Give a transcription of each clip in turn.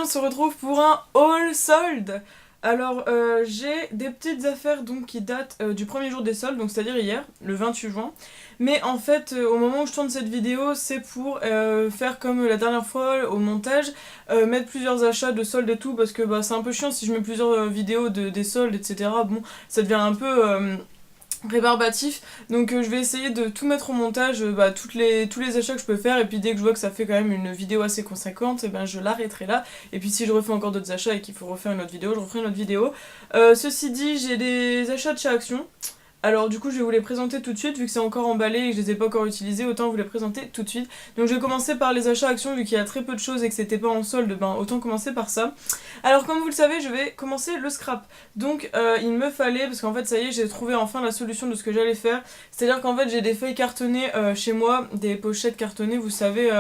on se retrouve pour un haul solde. Alors j'ai des petites affaires donc qui datent du premier jour des soldes, donc c'est-à-dire hier, le 28 juin. Mais en fait, au moment où je tourne cette vidéo, c'est pour faire comme la dernière fois au montage, mettre plusieurs achats de soldes et tout, parce que bah, c'est un peu chiant si je mets plusieurs vidéos des soldes, etc. Bon, ça devient un peu rébarbatif, donc je vais essayer de tout mettre au montage, tous les achats que je peux faire, et puis dès que je vois que ça fait quand même une vidéo assez conséquente, et ben je l'arrêterai là, et puis si je refais encore d'autres achats et qu'il faut refaire une autre vidéo, je referai une autre vidéo. Ceci dit, j'ai des achats de chez Action. Alors du coup je vais vous les présenter tout de suite, vu que c'est encore emballé et que je les ai pas encore utilisés, autant vous les présenter tout de suite. Donc je vais commencer par les achats Action, vu qu'il y a très peu de choses et que c'était pas en solde, ben autant commencer par ça. Alors comme vous le savez, je vais commencer le scrap. Donc il me fallait, parce qu'en fait ça y est, j'ai trouvé enfin la solution de ce que j'allais faire. C'est-à-dire qu'en fait j'ai des feuilles cartonnées chez moi, des pochettes cartonnées, vous savez,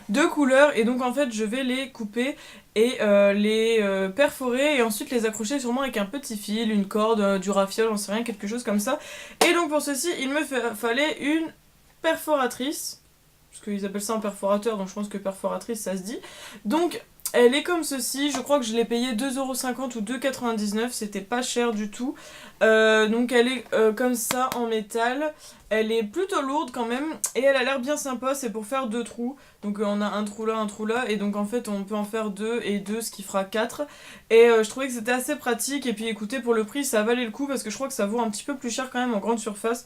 de couleurs, et donc en fait je vais les couper et les perforer et ensuite les accrocher sûrement avec un petit fil, une corde, du raffia, j'en sais rien, quelque chose comme ça. Et donc pour ceci, il me fallait une perforatrice, parce qu'ils appellent ça un perforateur, donc je pense que perforatrice ça se dit. Donc elle est comme ceci, je crois que je l'ai payée 2,50€ ou 2,99€, c'était pas cher du tout. Donc elle est comme ça en métal, elle est plutôt lourde quand même, et elle a l'air bien sympa, c'est pour faire deux trous. Donc on a un trou là, et donc en fait on peut en faire deux et deux, ce qui fera 4. Et je trouvais que c'était assez pratique, et puis écoutez, pour le prix ça valait le coup, parce que je crois que ça vaut un petit peu plus cher quand même en grande surface.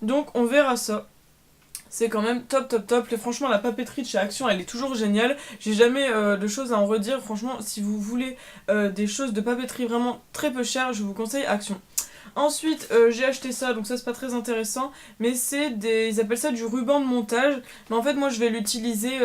Donc on verra ça. C'est quand même top. Et franchement, la papeterie de chez Action, elle est toujours géniale. J'ai jamais de choses à en redire. Franchement, si vous voulez des choses de papeterie vraiment très peu chères, je vous conseille Action. Ensuite, j'ai acheté ça, donc ça c'est pas très intéressant, mais c'est ils appellent ça du ruban de montage. Mais en fait, moi je vais l'utiliser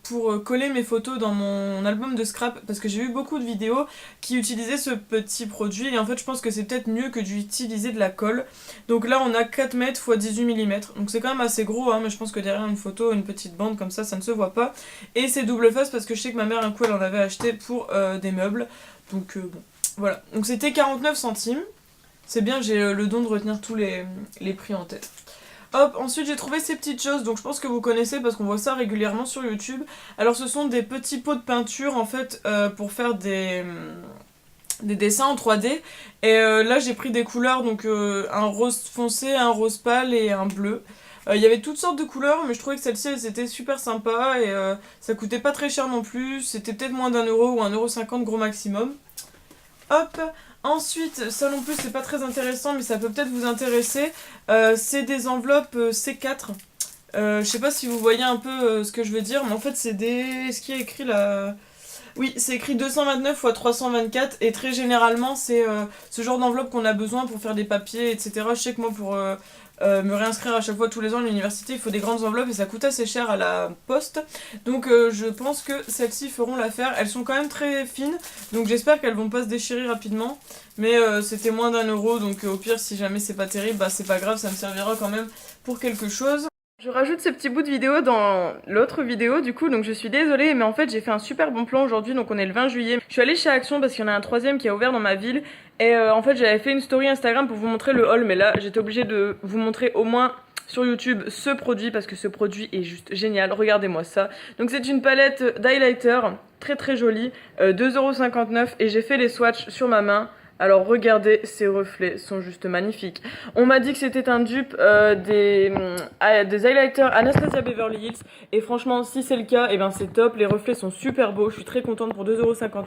pour coller mes photos dans mon album de scrap, parce que j'ai vu beaucoup de vidéos qui utilisaient ce petit produit, et en fait je pense que c'est peut-être mieux que d'utiliser de la colle. Donc là on a 4 mètres x 18 mm, donc c'est quand même assez gros, hein, mais je pense que derrière une photo, une petite bande comme ça ne se voit pas. Et c'est double face, parce que je sais que ma mère un coup elle en avait acheté pour des meubles, donc bon, voilà. Donc c'était 49 centimes. C'est bien, j'ai le don de retenir tous les prix en tête. Hop, ensuite j'ai trouvé ces petites choses, donc je pense que vous connaissez parce qu'on voit ça régulièrement sur YouTube. Alors ce sont des petits pots de peinture en fait pour faire des dessins en 3D. Et là j'ai pris des couleurs, donc un rose foncé, un rose pâle et un bleu. Il y avait toutes sortes de couleurs, mais je trouvais que celle-ci elles étaient super sympa, et ça coûtait pas très cher non plus. C'était peut-être moins d'1€ ou 1,50€ gros maximum. Hop, ensuite, ça non plus c'est pas très intéressant, mais ça peut peut-être vous intéresser. C'est des enveloppes C4. Je sais pas si vous voyez un peu ce que je veux dire, mais en fait c'est des... Ce qui est écrit là... Oui, c'est écrit 229 x 324, et très généralement c'est ce genre d'enveloppe qu'on a besoin pour faire des papiers, etc. Je sais que moi pour me réinscrire à chaque fois tous les ans à l'université, il faut des grandes enveloppes et ça coûte assez cher à la poste. Donc je pense que celles-ci feront l'affaire. Elles sont quand même très fines, donc j'espère qu'elles vont pas se déchirer rapidement. Mais c'était moins d'1€, donc au pire si jamais c'est pas terrible, bah c'est pas grave, ça me servira quand même pour quelque chose. Je rajoute ce petit bout de vidéo dans l'autre vidéo du coup, donc je suis désolée, mais en fait j'ai fait un super bon plan aujourd'hui, donc on est le 20 juillet. Je suis allée chez Action parce qu'il y en a un troisième qui a ouvert dans ma ville, et en fait j'avais fait une story Instagram pour vous montrer le haul, mais là j'étais obligée de vous montrer au moins sur YouTube ce produit, parce que ce produit est juste génial, regardez-moi ça. Donc c'est une palette d'highlighter, très jolie, 2,59€, et j'ai fait les swatchs sur ma main. Alors regardez, ces reflets sont juste magnifiques. On m'a dit que c'était un dupe des highlighters Anastasia Beverly Hills, et franchement si c'est le cas, et ben c'est top, les reflets sont super beaux, je suis très contente pour 2,59€.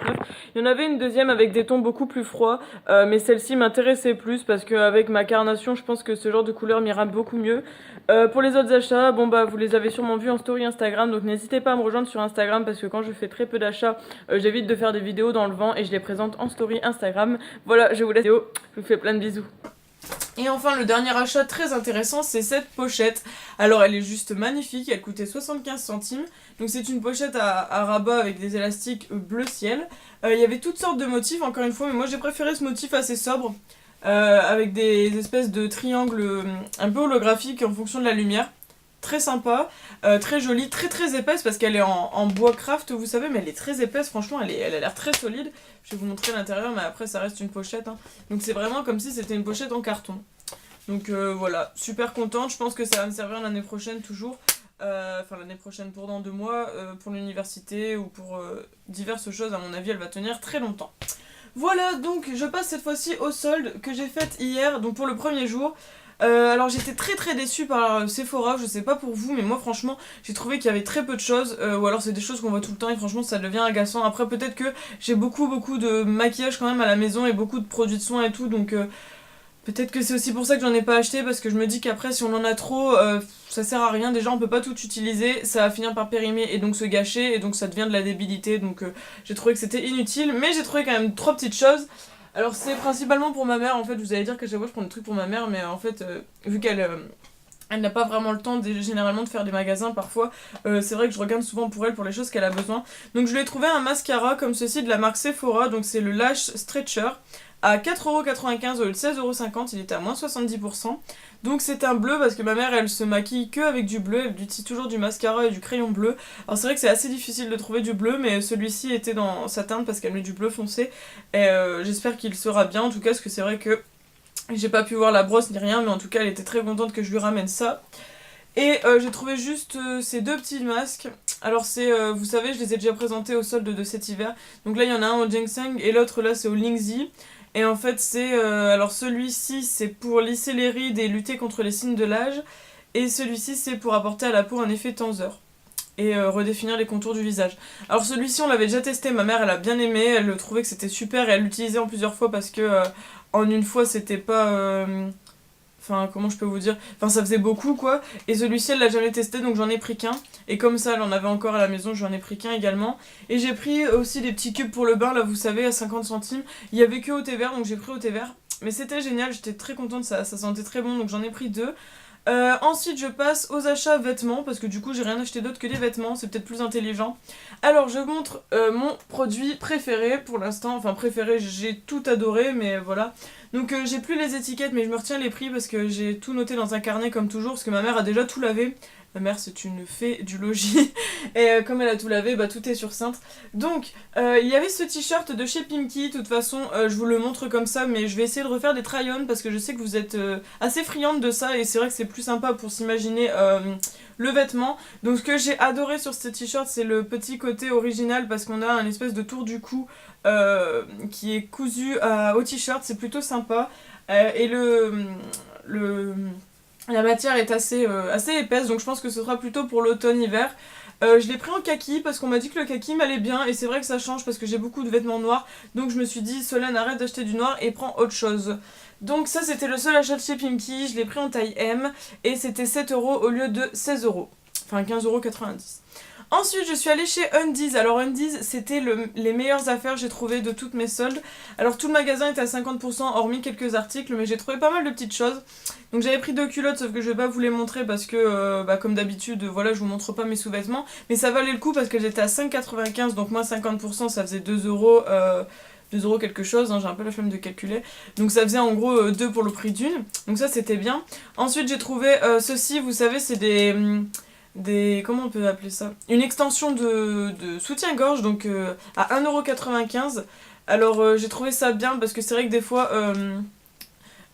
Il y en avait une deuxième avec des tons beaucoup plus froids, mais celle-ci m'intéressait plus parce qu'avec ma carnation je pense que ce genre de couleur m'ira beaucoup mieux. Pour les autres achats, bon bah vous les avez sûrement vus en story Instagram, donc n'hésitez pas à me rejoindre sur Instagram, parce que quand je fais très peu d'achats, j'évite de faire des vidéos dans le vent et je les présente en story Instagram. Voilà, je vous laisse, je vous fais plein de bisous. Et enfin le dernier achat très intéressant, c'est cette pochette. Alors elle est juste magnifique, elle coûtait 75 centimes. Donc c'est une pochette à rabat avec des élastiques bleu ciel. Il y avait toutes sortes de motifs encore une fois, mais moi j'ai préféré ce motif assez sobre. Avec des espèces de triangles un peu holographiques en fonction de la lumière. Très sympa, très jolie, très épaisse, parce qu'elle est en bois craft, vous savez, mais elle est très épaisse, franchement elle a l'air très solide. Je vais vous montrer l'intérieur, mais après ça reste une pochette, hein. Donc c'est vraiment comme si c'était une pochette en carton. Donc voilà, super contente, je pense que ça va me servir l'année prochaine toujours. enfin l'année prochaine pour dans 2 mois, pour l'université ou pour diverses choses. À mon avis, elle va tenir très longtemps. Voilà, donc je passe cette fois-ci aux soldes que j'ai faites hier, donc pour le premier jour. Alors j'étais très déçue par Sephora, je sais pas pour vous, mais moi franchement j'ai trouvé qu'il y avait très peu de choses, ou alors c'est des choses qu'on voit tout le temps et franchement ça devient agaçant. Après peut-être que j'ai beaucoup de maquillage quand même à la maison et beaucoup de produits de soins et tout, donc peut-être que c'est aussi pour ça que j'en ai pas acheté, parce que je me dis qu'après si on en a trop, ça sert à rien. Déjà on peut pas tout utiliser, ça va finir par périmer et donc se gâcher et donc ça devient de la débilité, donc j'ai trouvé que c'était inutile, mais j'ai trouvé quand même 3 petites choses. Alors c'est principalement pour ma mère en fait, vous allez dire qu'à chaque fois je prends des trucs pour ma mère, mais en fait vu qu'elle elle n'a pas vraiment le temps généralement de faire des magasins parfois, c'est vrai que je regarde souvent pour elle pour les choses qu'elle a besoin. Donc je lui ai trouvé un mascara comme ceci de la marque Sephora, donc c'est le Lash Stretcher à 4,95€ au lieu de 16,50€, il était à moins 70%. Donc c'est un bleu parce que ma mère elle se maquille que avec du bleu, elle utilise toujours du mascara et du crayon bleu. Alors c'est vrai que c'est assez difficile de trouver du bleu, mais celui-ci était dans sa teinte parce qu'elle met du bleu foncé. Et j'espère qu'il sera bien en tout cas, parce que c'est vrai que j'ai pas pu voir la brosse ni rien, mais en tout cas elle était très contente que je lui ramène ça. Et j'ai trouvé juste ces 2 petits masques. Alors c'est, vous savez, je les ai déjà présentés au solde de cet hiver. Donc là il y en a un au ginseng et l'autre là c'est au Lingzi. Et en fait c'est, alors celui-ci c'est pour lisser les rides et lutter contre les signes de l'âge. Et celui-ci c'est pour apporter à la peau un effet tenseur et redéfinir les contours du visage. Alors celui-ci on l'avait déjà testé, ma mère elle a bien aimé, elle trouvait que c'était super et elle l'utilisait en plusieurs fois parce que en une fois c'était pas... Enfin, comment je peux vous dire? Enfin, ça faisait beaucoup, quoi. Et celui-ci, elle l'a jamais testé, donc j'en ai pris qu'un. Et comme ça, elle en avait encore à la maison, j'en ai pris qu'un également. Et j'ai pris aussi des petits cubes pour le bain, là, vous savez, à 50 centimes. Il y avait que au thé vert, donc j'ai pris au thé vert. Mais c'était génial, j'étais très contente, ça sentait très bon, donc j'en ai pris 2. Ensuite je passe aux achats vêtements parce que du coup j'ai rien acheté d'autre que des vêtements, c'est peut-être plus intelligent. Alors je montre mon produit préféré pour l'instant, enfin préféré, j'ai tout adoré mais voilà. Donc j'ai plus les étiquettes mais je me retiens les prix parce que j'ai tout noté dans un carnet comme toujours parce que ma mère a déjà tout lavé. Ma mère c'est une fée du logis et comme elle a tout lavé, bah tout est sur cintre. Donc il y avait ce t-shirt de chez Pimki, de toute façon je vous le montre comme ça mais je vais essayer de refaire des try-on parce que je sais que vous êtes assez friande de ça et c'est vrai que c'est plus sympa pour s'imaginer le vêtement. Donc ce que j'ai adoré sur ce t-shirt c'est le petit côté original parce qu'on a un espèce de tour du cou qui est cousu au t-shirt, c'est plutôt sympa. Et la matière est assez épaisse, donc je pense que ce sera plutôt pour l'automne-hiver. Je l'ai pris en kaki parce qu'on m'a dit que le kaki m'allait bien et c'est vrai que ça change parce que j'ai beaucoup de vêtements noirs. Donc je me suis dit, Solène, arrête d'acheter du noir et prends autre chose. Donc ça c'était le seul achat de chez Pimki, je l'ai pris en taille M et c'était 7€ au lieu de 16€. Enfin 15,90€. Ensuite, je suis allée chez Undies. Alors Undies, c'était les meilleures affaires que j'ai trouvées de toutes mes soldes. Alors tout le magasin était à 50%, hormis quelques articles, mais j'ai trouvé pas mal de petites choses. Donc j'avais pris 2 culottes, sauf que je vais pas vous les montrer parce que, comme d'habitude, voilà, je vous montre pas mes sous-vêtements. Mais ça valait le coup parce qu'elles étaient à 5,95€, donc moins 50%, ça faisait 2€. 2€ quelque chose, hein, j'ai un peu la flemme de calculer. Donc ça faisait en gros 2 pour le prix d'une. Donc ça c'était bien. Ensuite j'ai trouvé ceci, vous savez, c'est comment on peut appeler ça? Une extension de soutien-gorge, donc à 1,95€. Alors j'ai trouvé ça bien parce que c'est vrai que des fois,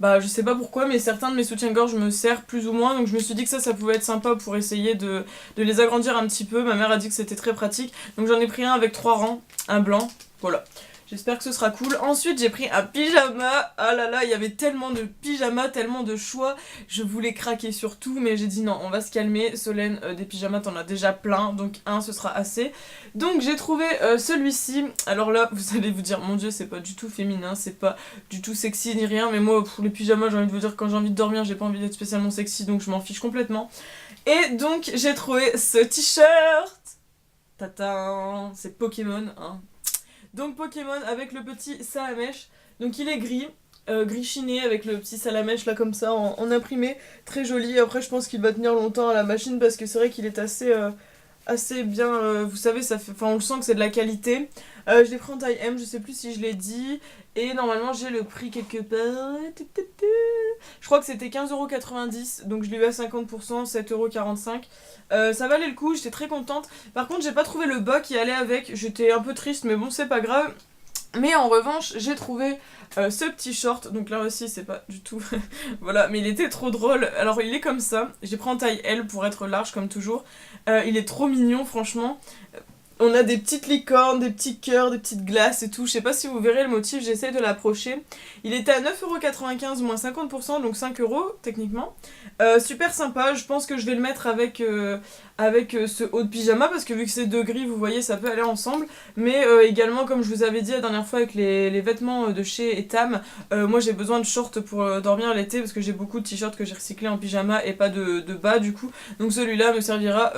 je sais pas pourquoi, mais certains de mes soutiens-gorge me serrent plus ou moins, donc je me suis dit que ça pouvait être sympa pour essayer de les agrandir un petit peu. Ma mère a dit que c'était très pratique, donc j'en ai pris un avec 3 rangs, un blanc, voilà. J'espère que ce sera cool. Ensuite, j'ai pris un pyjama. Ah là là, il y avait tellement de pyjamas, tellement de choix. Je voulais craquer sur tout, mais j'ai dit non, on va se calmer. Solène, des pyjamas, t'en as déjà plein, donc un, ce sera assez. Donc j'ai trouvé celui-ci. Alors là, vous allez vous dire, mon dieu, c'est pas du tout féminin, c'est pas du tout sexy ni rien. Mais moi, pour les pyjamas, j'ai envie de vous dire, quand j'ai envie de dormir, j'ai pas envie d'être spécialement sexy, donc je m'en fiche complètement. Et donc, j'ai trouvé ce t-shirt. Tata, c'est Pokémon, hein. Donc Pokémon avec le petit salamèche. Donc il est gris, gris chiné avec le petit salamèche là comme ça en imprimé. Très joli. Après je pense qu'il va tenir longtemps à la machine parce que c'est vrai qu'il est assez bien. Vous savez, on le sent que c'est de la qualité. Je l'ai pris en taille M, je sais plus si je l'ai dit. Et normalement j'ai le prix quelque part. Je crois que c'était 15,90€. Donc je l'ai eu à 50%, 7,45€. Ça valait le coup, j'étais très contente. Par contre j'ai pas trouvé le bas qui allait avec. J'étais un peu triste mais bon c'est pas grave. Mais en revanche, j'ai trouvé ce petit short, donc là aussi c'est pas du tout, voilà, mais il était trop drôle. Alors il est comme ça, j'ai pris en taille L pour être large comme toujours. Il est trop mignon franchement. On a des petites licornes, des petits cœurs, des petites glaces et tout. Je sais pas si vous verrez le motif, j'essaie de l'approcher. Il était à 9,95€ moins 50%, donc 5€ techniquement. Super sympa, je pense que je vais le mettre avec, ce haut de pyjama parce que vu que c'est 2 gris, vous voyez, ça peut aller ensemble. Mais également, comme je vous avais dit la dernière fois avec les vêtements de chez Etam, moi j'ai besoin de shorts pour dormir l'été parce que j'ai beaucoup de t-shirts que j'ai recyclés en pyjama et pas de bas du coup. Donc celui-là me servira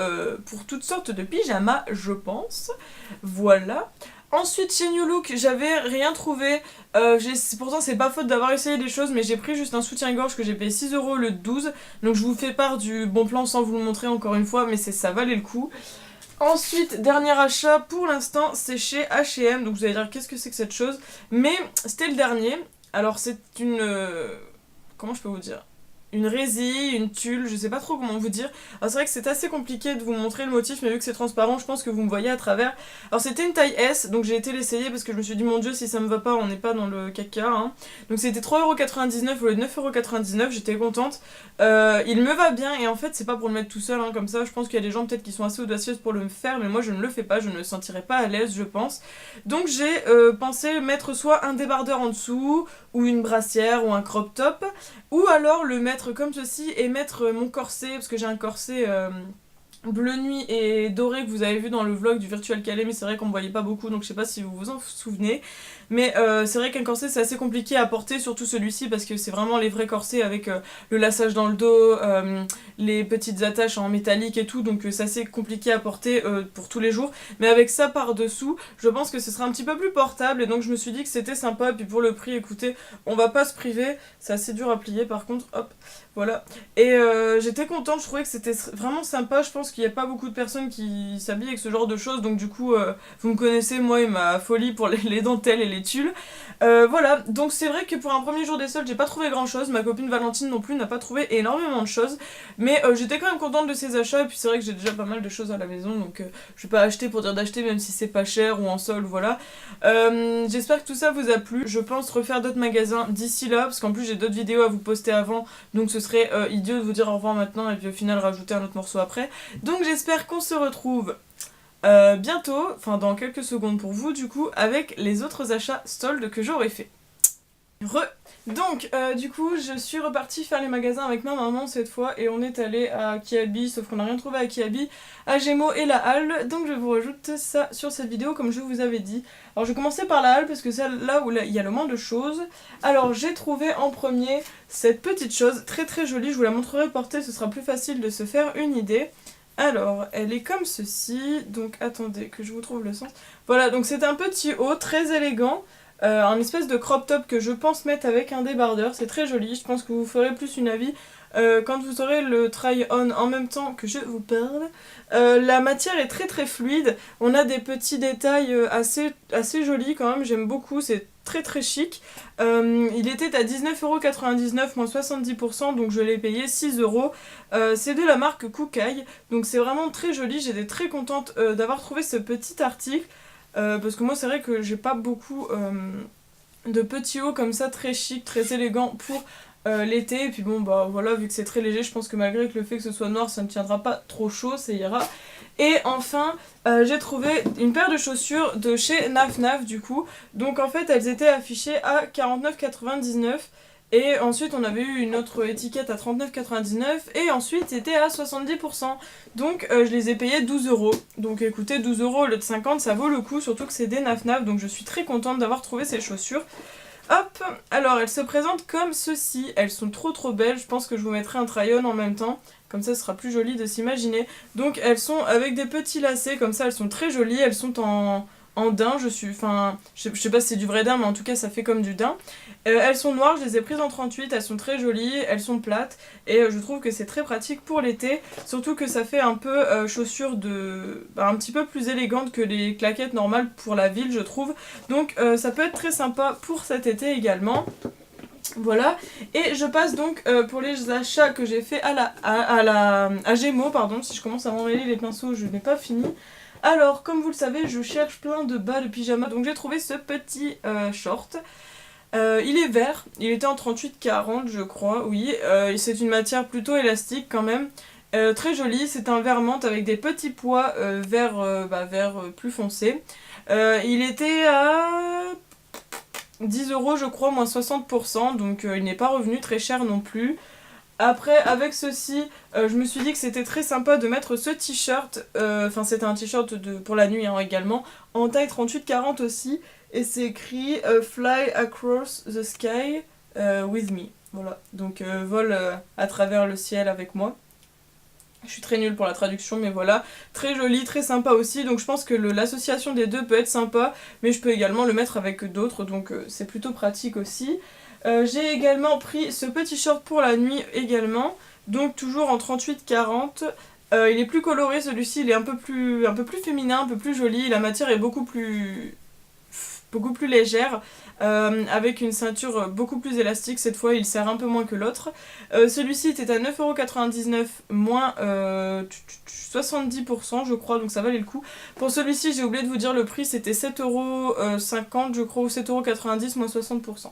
pour toutes sortes de pyjamas, je pense. Voilà. Ensuite, chez New Look, j'avais rien trouvé. Pourtant, c'est pas faute d'avoir essayé des choses, mais j'ai pris juste un soutien-gorge que j'ai payé 6€ le 12. Donc, je vous fais part du bon plan sans vous le montrer encore une fois, mais ça valait le coup. Ensuite, dernier achat pour l'instant, c'est chez H&M. Donc, vous allez dire, qu'est-ce que c'est que cette chose? Mais c'était le dernier. Alors, c'est une. Comment je peux vous dire? Une résille, une tulle, je sais pas trop comment vous dire. Alors c'est vrai que c'est assez compliqué de vous montrer le motif, mais vu que c'est transparent, je pense que vous me voyez à travers. Alors c'était une taille S, donc j'ai été l'essayer parce que je me suis dit mon dieu si ça me va pas, on n'est pas dans le caca. Hein. Donc c'était 3,99€ au lieu de 9,99€, j'étais contente. Il me va bien et en fait c'est pas pour le mettre tout seul hein, comme ça, je pense qu'il y a des gens peut-être qui sont assez audacieuses pour le faire, mais moi je ne le fais pas, je ne me sentirais pas à l'aise je pense. Donc j'ai pensé mettre soit un débardeur en dessous, ou une brassière, ou un crop top, ou alors le mettre comme ceci et mettre mon corset, parce que j'ai un corset bleu nuit et doré que vous avez vu dans le vlog du Virtual Calais, mais c'est vrai qu'on me voyait pas beaucoup donc je sais pas si vous vous en souvenez. Mais c'est vrai qu'un corset c'est assez compliqué à porter, surtout celui-ci parce que c'est vraiment les vrais corsets avec le laçage dans le dos, les petites attaches en métallique et tout, donc c'est assez compliqué à porter pour tous les jours. Mais avec ça par dessous, je pense que ce sera un petit peu plus portable et donc je me suis dit que c'était sympa. Et puis pour le prix, écoutez, on va pas se priver, c'est assez dur à plier par contre, hop, voilà. Et j'étais contente, je trouvais que c'était vraiment sympa, je pense qu'il n'y a pas beaucoup de personnes qui s'habillent avec ce genre de choses, donc du coup, vous me connaissez, moi et ma folie pour les dentelles et les tulles. Voilà, donc c'est vrai que pour un premier jour des soldes, j'ai pas trouvé grand chose, ma copine Valentine non plus n'a pas trouvé énormément de choses, mais j'étais quand même contente de ces achats, et puis c'est vrai que j'ai déjà pas mal de choses à la maison, donc je vais pas acheter pour dire d'acheter même si c'est pas cher ou en solde, voilà. J'espère que tout ça vous a plu, je pense refaire d'autres magasins d'ici là, parce qu'en plus j'ai d'autres vidéos à vous poster avant, donc ce serait idiot de vous dire au revoir maintenant et puis au final rajouter un autre morceau après. Donc j'espère qu'on se retrouve bientôt, enfin dans quelques secondes pour vous du coup, avec les autres achats soldes que j'aurais fait. Donc du coup je suis repartie faire les magasins avec ma maman cette fois et on est allé à Kiabi, sauf qu'on n'a rien trouvé à Kiabi, à Gémeaux et la Halle, donc je vous rajoute ça sur cette vidéo comme je vous avais dit. Alors je vais commencer par la Halle parce que c'est là où il y a le moins de choses. Alors j'ai trouvé en premier cette petite chose très très jolie, je vous la montrerai portée, ce sera plus facile de se faire une idée. Alors, elle est comme ceci, donc attendez que je vous trouve le sens. Voilà, donc c'est un petit haut très élégant, un espèce de crop top que je pense mettre avec un débardeur, c'est très joli, je pense que vous ferez plus une avis quand vous aurez le try-on en même temps que je vous parle. La matière est très très fluide, on a des petits détails assez jolis quand même, j'aime beaucoup, c'est très très chic. Il était à 19,99€ moins 70%, donc je l'ai payé 6€. C'est de la marque Kookai, donc c'est vraiment très joli, j'étais très contente d'avoir trouvé ce petit article, parce que moi c'est vrai que j'ai pas beaucoup de petits hauts comme ça, très chic, très élégant pour l'été, et puis bon bah voilà, vu que c'est très léger, je pense que malgré que le fait que ce soit noir, ça ne tiendra pas trop chaud, ça ira. Et enfin, j'ai trouvé une paire de chaussures de chez Naf Naf du coup. Donc en fait, elles étaient affichées à 49,99€. Et ensuite, on avait eu une autre étiquette à 39,99€ et ensuite, c'était à 70%. Donc je les ai payées 12€. Donc écoutez, 12€ au lieu de 50, ça vaut le coup, surtout que c'est des Naf Naf. Donc je suis très contente d'avoir trouvé ces chaussures. Hop, alors elles se présentent comme ceci, elles sont trop trop belles, je pense que je vous mettrai un try-on en même temps, comme ça ce sera plus joli de s'imaginer. Donc elles sont avec des petits lacets, comme ça elles sont très jolies, elles sont en daim, je sais pas si c'est du vrai daim, mais en tout cas ça fait comme du daim. Elles sont noires, je les ai prises en 38, elles sont très jolies, elles sont plates, et je trouve que c'est très pratique pour l'été, surtout que ça fait un peu chaussures un petit peu plus élégantes que les claquettes normales pour la ville, je trouve. Donc ça peut être très sympa pour cet été également. Voilà, et je passe donc pour les achats que j'ai fait à Gémeaux, pardon, si je commence à m'emmêler les pinceaux, je n'ai pas fini. Alors, comme vous le savez, je cherche plein de bas de pyjama, donc j'ai trouvé ce petit short. Il est vert, il était en 38-40 je crois, oui. C'est une matière plutôt élastique quand même. Très joli, c'est un vert menthe avec des petits pois vert plus foncé. Il était à 10 euros je crois, moins 60%, donc il n'est pas revenu très cher non plus. Après, avec ceci, je me suis dit que c'était très sympa de mettre ce t-shirt, enfin c'était un t-shirt pour la nuit hein, également, en taille 38-40 aussi, et c'est écrit Fly across the sky with me. Voilà, donc vol à travers le ciel avec moi. Je suis très nulle pour la traduction, mais voilà. Très joli, très sympa aussi, donc je pense que l'association des deux peut être sympa, mais je peux également le mettre avec d'autres, donc c'est plutôt pratique aussi. J'ai également pris ce petit short pour la nuit également, donc toujours en 38-40. Il est plus coloré celui-ci, il est un peu plus féminin, un peu plus joli, la matière est beaucoup plus légère, avec une ceinture beaucoup plus élastique. Cette fois il serre un peu moins que l'autre. Celui-ci était à 9,99€, moins 70% je crois, donc ça valait le coup. Pour celui-ci j'ai oublié de vous dire le prix, c'était 7,50€ je crois, ou 7,90€, moins 60%.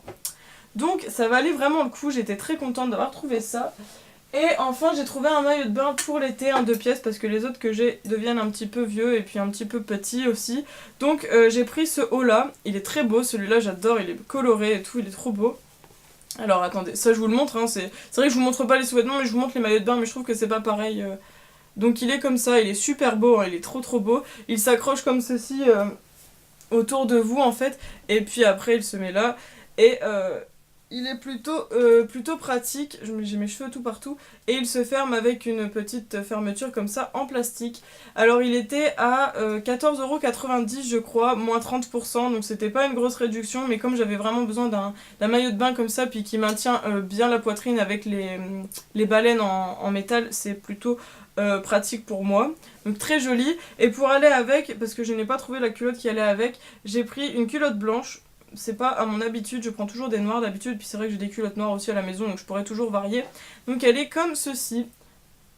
Donc ça valait vraiment le coup, j'étais très contente d'avoir trouvé ça. Et enfin j'ai trouvé un maillot de bain pour l'été, un 2 pièces, parce que les autres que j'ai deviennent un petit peu vieux et puis un petit peu petits aussi. Donc j'ai pris ce haut là, il est très beau, celui-là j'adore, il est coloré et tout, il est trop beau. Alors attendez, ça je vous le montre, hein, c'est vrai que je vous montre pas les sous-vêtements mais je vous montre les maillots de bain, mais je trouve que c'est pas pareil. Donc il est comme ça, il est super beau, hein, il est trop beau. Il s'accroche comme ceci autour de vous en fait, et puis après il se met là. Et il est plutôt pratique, j'ai mes cheveux tout partout, et il se ferme avec une petite fermeture comme ça en plastique. Alors il était à 14,90€ je crois, moins 30%, donc c'était pas une grosse réduction, mais comme j'avais vraiment besoin d'un maillot de bain comme ça, puis qui maintient bien la poitrine avec les baleines en métal, c'est plutôt pratique pour moi. Donc très joli. Et pour aller avec, parce que je n'ai pas trouvé la culotte qui allait avec, j'ai pris une culotte blanche. C'est pas à mon habitude, je prends toujours des noirs d'habitude, puis c'est vrai que j'ai des culottes noires aussi à la maison, donc je pourrais toujours varier. Donc elle est comme ceci.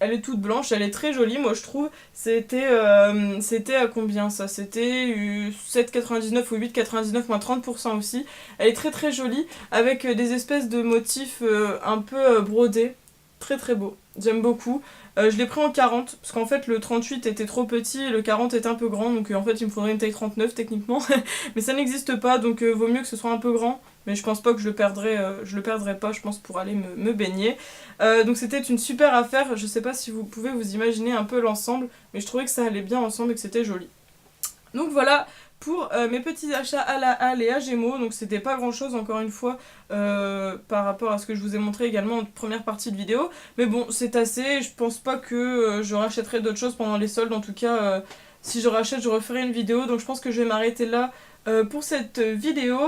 Elle est toute blanche, elle est très jolie, moi je trouve. C'était à combien ça? C'était 7,99€ ou 8,99€, moins 30% aussi. Elle est très jolie, avec des espèces de motifs un peu brodés. Très beau, j'aime beaucoup. Je l'ai pris en 40, parce qu'en fait le 38 était trop petit et le 40 est un peu grand, donc en fait il me faudrait une taille 39 techniquement. Mais ça n'existe pas, donc vaut mieux que ce soit un peu grand. Mais je pense pas que je le perdrai pas, je pense, pour aller me baigner. Donc c'était une super affaire, je sais pas si vous pouvez vous imaginer un peu l'ensemble, mais je trouvais que ça allait bien ensemble et que c'était joli. Donc voilà pour mes petits achats à la halle et à Gémeaux, donc c'était pas grand chose encore une fois par rapport à ce que je vous ai montré également en première partie de vidéo, mais bon c'est assez, je pense pas que je rachèterai d'autres choses pendant les soldes, en tout cas si je rachète je referai une vidéo, donc je pense que je vais m'arrêter là pour cette vidéo.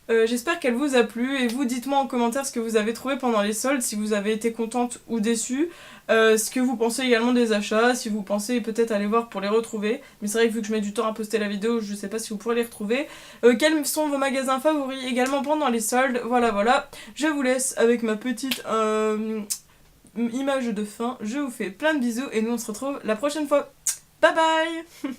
J'espère qu'elle vous a plu, et vous dites-moi en commentaire ce que vous avez trouvé pendant les soldes, si vous avez été contente ou déçue, ce que vous pensez également des achats, si vous pensez peut-être aller voir pour les retrouver, mais c'est vrai que vu que je mets du temps à poster la vidéo, je sais pas si vous pourrez les retrouver. Quels sont vos magasins favoris également pendant les soldes, voilà, je vous laisse avec ma petite image de fin, je vous fais plein de bisous et nous on se retrouve la prochaine fois. Bye bye.